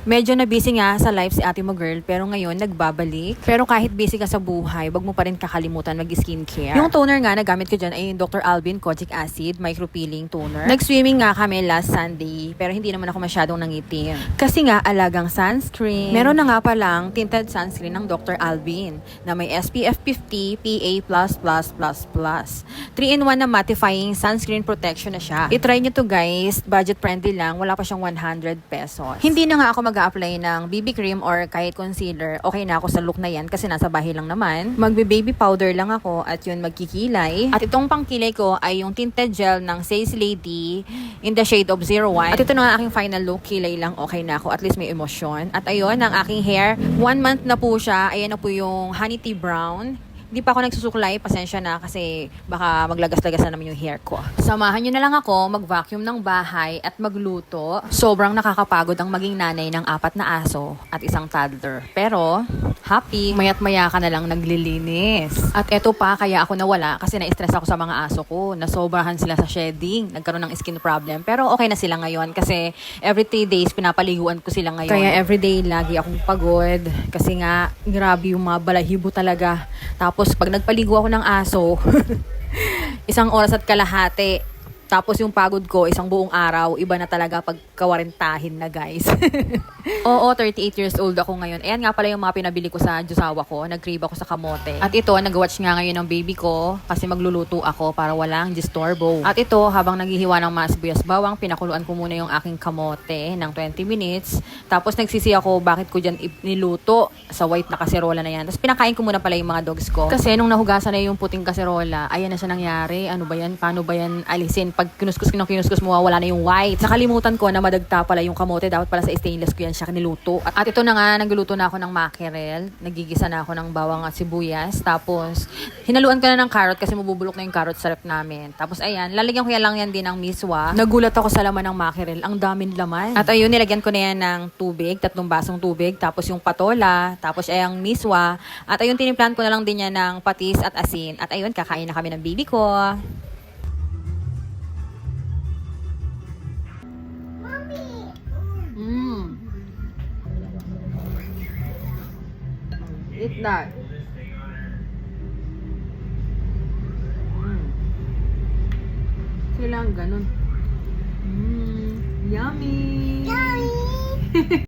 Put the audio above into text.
Medyo na busy nga sa life si ate mo girl, pero ngayon nagbabalik. Pero kahit busy ka sa buhay, wag mo pa rin kakalimutan mag-skincare. Yung toner nga na gamit ko dyan ay yung Dr. Alvin Kojic Acid Micro-Peeling Toner. Nag-swimming nga kami last Sunday, pero hindi naman ako masyadong nangitim. Kasi nga alagang sunscreen. Meron na nga palang tinted sunscreen ng Dr. Alvin na may SPF 50 PA++++. 3-in-1 na mattifying sunscreen protection na siya. I-try nyo to guys, budget friendly lang, wala pa siyang 100 pesos. Hindi na nga ako mag-a-apply ng BB cream or kahit concealer. Okay na ako sa look na yan kasi nasa bahay lang naman. Magbe-baby powder lang ako at yun magkikilay. At itong pangkilay ko ay yung tinted gel ng Says Lady in the shade of 01. At ito na ang aking final look. Kilay lang, okay na ako. At least may emosyon. At ayun, ang aking hair. 1 month na po siya. Ayan na po yung honey tea brown. Hindi pa ako nagsusuklay, pasensya na kasi baka maglagas-lagas na naman yung hair ko. Samahan nyo na lang ako mag-vacuum ng bahay at magluto. Sobrang nakakapagod ang maging nanay ng 4 na aso at isang toddler. Pero, happy, mayat-maya ka na lang naglilinis. At eto pa, kaya ako nawala kasi na-stress ako sa mga aso ko. Nasobrahan sila sa shedding, nagkaroon ng skin problem. Pero okay na sila ngayon kasi every 3 days pinapaliguan ko sila ngayon. Kaya everyday lagi akong pagod kasi nga grabe yung mga balahibo talaga. Tapos pag nagpaligo ako ng aso, 1 oras at kalahati. Tapos yung pagod ko, 1 buong araw. Iba na talaga pag kawarintahin na guys. Oo, 38 years old ako ngayon. Ayan nga pala yung mga pinabili ko sa Diyosawa ko. Nag-crave ako sa kamote. At ito, nag-watch nga ngayon ng baby ko kasi magluluto ako para walang disturbo. At ito, habang naghihiwa ng mga sibuyas bawang, pinakuluan ko muna yung aking kamote ng 20 minutes. Tapos nagsisi ako bakit ko dyan niluto sa white na kaserola na yan. Tapos pinakain ko muna pala yung mga dogs ko. Kasi nung nahugasan na yung puting kaserola, ayan na siya nangyari. Ano ba yan? Paano ba yan alisin? Pag kinuskus mo, wala na yung white. Nakalimutan ko na madagta pala yung kamote. Dapat pala sa stainless ko yan siya niluto. At ito na nga, nagluluto na ako ng mackerel. Nagigisa na ako ng bawang at sibuyas. Tapos, hinaluan ko na ng carrot kasi mabubulok na yung carrot sa rep namin. Tapos, ayan, lalagyan ko yan lang yan din ng miswa. Nagulat ako sa laman ng mackerel. Ang daming laman. At ayun, nilagyan ko na yan ng tubig. 3 basong tubig. Tapos yung patola. Tapos ay ang miswa. At ayun, tinimplan ko na lang din yan ng patis at asin. At ayun, kakain na kami ng baby ko. Eat that. Kailangan ganun. Yummy! Yummy!